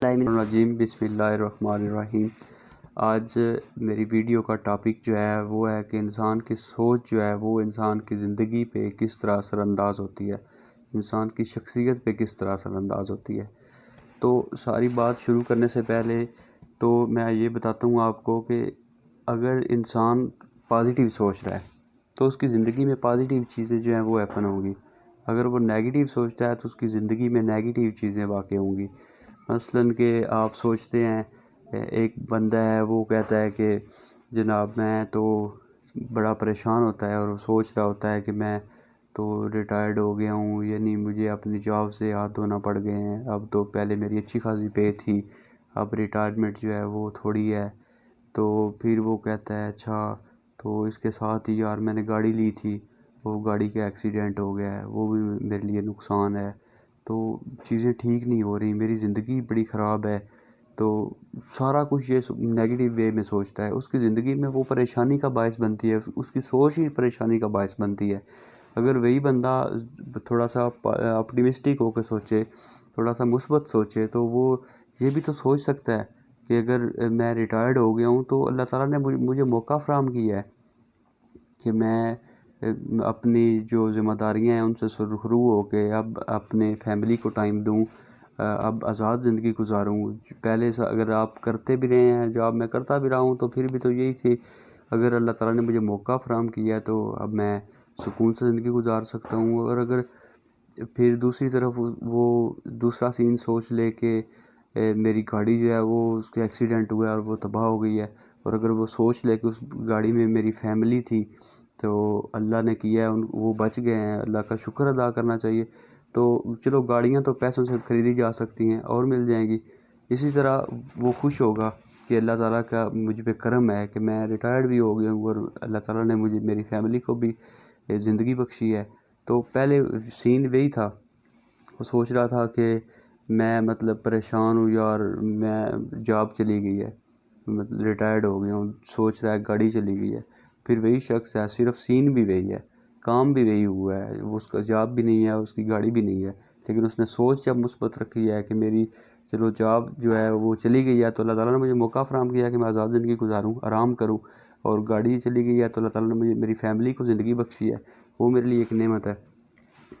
रजीम बिस्मिल्लाहिर्रहमानिर्रहीम। आज मेरी वीडियो का टॉपिक जो है वो है कि इंसान की सोच जो है वो इंसान की ज़िंदगी पे किस तरह असरअंदाज होती है, इंसान की शख्सियत पे किस तरह असरअंदाज होती है। तो सारी बात शुरू करने से पहले तो मैं ये बताता हूँ आपको कि अगर इंसान पॉजिटिव सोच रहा है तो उसकी ज़िंदगी में पॉजिटिव चीज़ें जो हैं वो हैपन होंगी। अगर वो नेगेटिव सोचता है तो उसकी ज़िंदगी में नेगेटिव चीज़ें वाक़ होंगी। मसलन कि आप सोचते हैं एक बंदा है वो कहता है कि जनाब मैं तो बड़ा परेशान होता है और वो सोच रहा होता है कि मैं तो रिटायर्ड हो गया हूँ, यानी मुझे अपनी जॉब से हाथ धोना पड़ गए हैं। अब तो पहले मेरी अच्छी खासी पे थी, अब रिटायरमेंट जो है वो थोड़ी है। तो फिर वो कहता है अच्छा, तो इसके साथ ही यार मैंने गाड़ी ली थी, वो गाड़ी का एक्सीडेंट हो गया है, वो भी मेरे लिए नुकसान है। तो चीज़ें ठीक नहीं हो रही, मेरी ज़िंदगी बड़ी ख़राब है। तो सारा कुछ ये नेगेटिव वे में सोचता है, उसकी ज़िंदगी में वो परेशानी का बायस बनती है, उसकी सोच ही परेशानी का बायस बनती है। अगर वही बंदा थोड़ा सा ऑप्टिमिस्टिक होकर सोचे, थोड़ा सा मुस्बत सोचे, तो वो ये भी तो सोच सकता है कि अगर मैं रिटायर्ड हो गया हूँ तो अल्लाह ताला ने मुझे मौका फ़राहम किया है कि मैं अपनी जो ज़िम्मेदारियाँ हैं उनसे सुरखरू हो के अब अपने फैमिली को टाइम दूँ, अब आज़ाद ज़िंदगी गुजारूँ। पहले से अगर आप करते भी रहे हैं, जॉब मैं करता भी रहा हूँ, तो फिर भी तो यही थी। अगर अल्लाह ताला ने मुझे मौका फ़राहम किया है तो अब मैं सुकून से ज़िंदगी गुजार सकता हूँ। और अगर फिर दूसरी तरफ वो दूसरा सीन सोच ले कि मेरी गाड़ी जो है वो उसका एक्सीडेंट हुआ है और वो तबाह हो गई है, और अगर वो सोच ले कि उस गाड़ी में मेरी फैमिली थी तो अल्लाह ने किया है, उन वो बच गए हैं, अल्लाह का शुक्र अदा करना चाहिए। तो चलो गाड़ियाँ तो पैसों से ख़रीदी जा सकती हैं और मिल जाएंगी। इसी तरह वो खुश होगा कि अल्लाह ताला का मुझ पे करम है कि मैं रिटायर्ड भी हो गया हूँ और अल्लाह ताला ने मुझे मेरी फैमिली को भी ज़िंदगी बख्शी है। तो पहले सीन वही था, वो सोच रहा था कि मैं मतलब परेशान हूँ यार, मैं जॉब चली गई है, मतलब रिटायर्ड हो गया हूँ, सोच रहा है गाड़ी चली गई है। फिर वही शख्स है, सिर्फ सीन भी वही है, काम भी वही हुआ है, वो उसका जॉब भी नहीं है, उसकी गाड़ी भी नहीं है, लेकिन उसने सोच जब मुस्बत रखी है कि मेरी चलो जॉब जो है वो चली गई है तो अल्लाह ताला ने मुझे मौका फ़राहम किया कि मैं आज़ाद ज़िंदगी गुजारूँ, आराम करूँ। और गाड़ी चली गई है तो अल्लाह ताला ने मुझे मेरी फैमिली को ज़िंदगी बख्शी है, वो मेरे लिए एक नेमत है।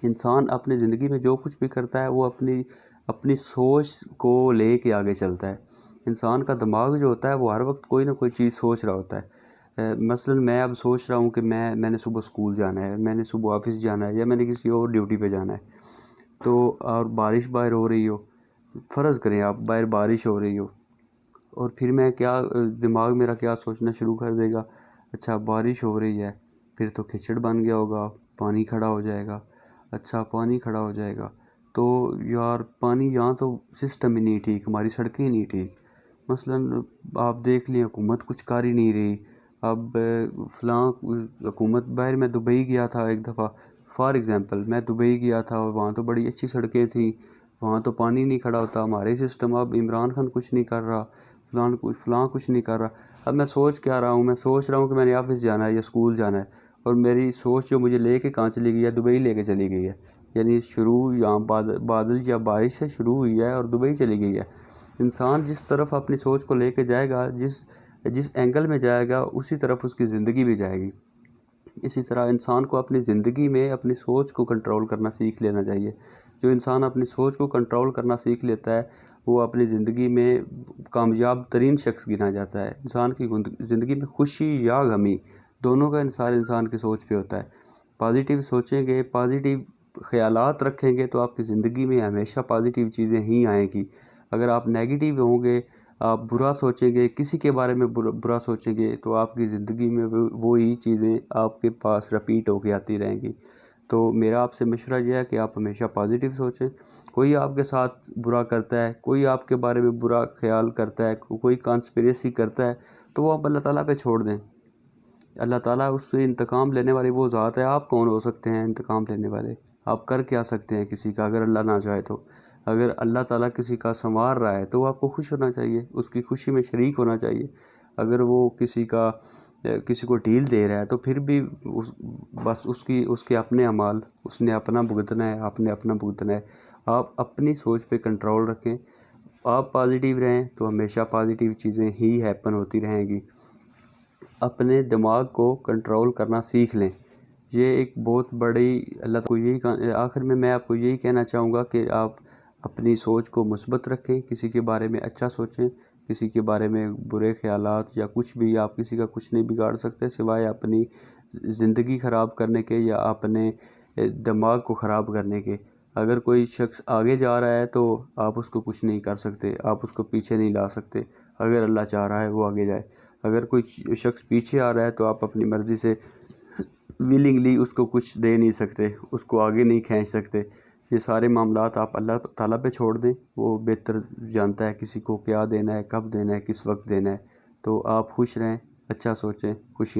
इंसान अपनी ज़िंदगी में जो कुछ भी करता है वो अपनी अपनी सोच को ले के आगे चलता है। इंसान का दिमाग जो होता है वो हर वक्त कोई ना कोई चीज़ सोच रहा होता है। मसलन मैं अब सोच रहा हूँ कि मैंने सुबह स्कूल जाना है, मैंने सुबह ऑफिस जाना है, या मैंने किसी और ड्यूटी पे जाना है। तो और बारिश बाहर हो रही हो, फ़र्ज़ करें आप बाहर बारिश हो रही हो, और फिर मैं क्या दिमाग मेरा क्या सोचना शुरू कर देगा, अच्छा बारिश हो रही है, फिर तो कीचड़ बन गया होगा, पानी खड़ा हो जाएगा। अच्छा पानी खड़ा हो जाएगा तो यार पानी यहाँ तो सिस्टम ही नहीं ठीक, हमारी सड़कें ही नहीं ठीक। मसलन आप देख लें हुकूमत कुछ कर ही नहीं रही। अब फ़लाँ हुकूमत बाहर, मैं दुबई गया था एक दफ़ा, फ़ॉर एग्ज़ाम्पल मैं दुबई गया था और वहाँ तो बड़ी अच्छी सड़कें थी, वहाँ तो पानी नहीं खड़ा होता। हमारे सिस्टम, अब इमरान खान कुछ नहीं कर रहा, फ़लाँ कुछ नहीं कर रहा। अब मैं सोच क्या रहा हूँ, मैं सोच रहा हूँ कि मैंने ऑफिस जाना है या स्कूल जाना है, और मेरी सोच जो मुझे लेके कहाँ चली गई है, दुबई लेके चली गई है। यानी शुरू यहाँ बादल या बारिश से शुरू हुई है और दुबई चली गई है। इंसान जिस तरफ अपनी सोच को लेके जाएगा, जिस जिस एंगल में जाएगा, उसी तरफ उसकी ज़िंदगी भी जाएगी। इसी तरह इंसान को अपनी ज़िंदगी में अपनी सोच को कंट्रोल करना सीख लेना चाहिए। जो इंसान अपनी सोच को कंट्रोल करना सीख लेता है वो अपनी ज़िंदगी में कामयाब तरीन शख्स गिना जाता है। इंसान की ज़िंदगी में खुशी या गमी दोनों का इंसान की सोच पे होता है। पॉजिटिव सोचेंगे, पॉजिटिव ख़यालात रखेंगे तो आपकी ज़िंदगी में हमेशा पॉजिटिव चीज़ें ही आएंगी। अगर आप नेगेटिव होंगे, आप बुरा सोचेंगे, किसी के बारे में बुरा सोचेंगे, तो आपकी ज़िंदगी में वो ही चीज़ें आपके पास रिपीट होके आती रहेंगी। तो मेरा आपसे मशवरा यह है कि आप हमेशा पॉजिटिव सोचें। कोई आपके साथ बुरा करता है, कोई आपके बारे में बुरा ख्याल करता है, कोई कॉन्स्पिरेसी करता है, तो वो आप अल्लाह ताला पे छोड़ दें। अल्लाह ताला उससे इंतकाम लेने वाली वो ज़ात है। आप कौन हो सकते हैं इंतकाम लेने वाले? आप कर क्या सकते हैं किसी का, अगर अल्लाह ना चाहे तो? अगर अल्लाह ताला किसी का संवार रहा है तो आपको खुश होना चाहिए, उसकी खुशी में शरीक होना चाहिए। अगर वो किसी को ढील दे रहा है तो फिर भी बस उसके अपने अमाल, उसने अपना भुगतना है, आपने अपना भुगतना है। आप अपनी सोच पे कंट्रोल रखें, آپ پازیٹیو رہیں تو ہمیشہ پازیٹیو چیزیں ہی ہیپن ہوتی رہیں گی۔ اپنے دماغ کو کنٹرول کرنا سیکھ لیں، یہ ایک بہت بڑی اللہ کو آخر میں آپ کو یہی کہنا چاہوں گا کہ آپ اپنی سوچ کو مثبت رکھیں، کسی کے بارے میں اچھا سوچیں، کسی کے بارے میں برے خیالات یا کچھ بھی، آپ کسی کا کچھ نہیں بگاڑ سکتے سوائے اپنی زندگی خراب کرنے کے یا اپنے دماغ کو خراب کرنے کے۔ اگر کوئی شخص آگے جا رہا ہے تو آپ اس کو کچھ نہیں کر سکتے، آپ اس کو پیچھے نہیں لا سکتے، اگر اللہ چاہ رہا ہے وہ آگے جائے۔ اگر کوئی شخص پیچھے آ رہا ہے تو آپ اپنی مرضی سے ویلنگلی اس کو کچھ دے نہیں سکتے، اس کو آگے نہیں کھینچ سکتے۔ یہ سارے معاملات آپ اللہ تعالیٰ پہ چھوڑ دیں، وہ بہتر جانتا ہے کسی کو کیا دینا ہے، کب دینا ہے، کس وقت دینا ہے۔ تو آپ خوش رہیں، اچھا سوچیں، خوشیاں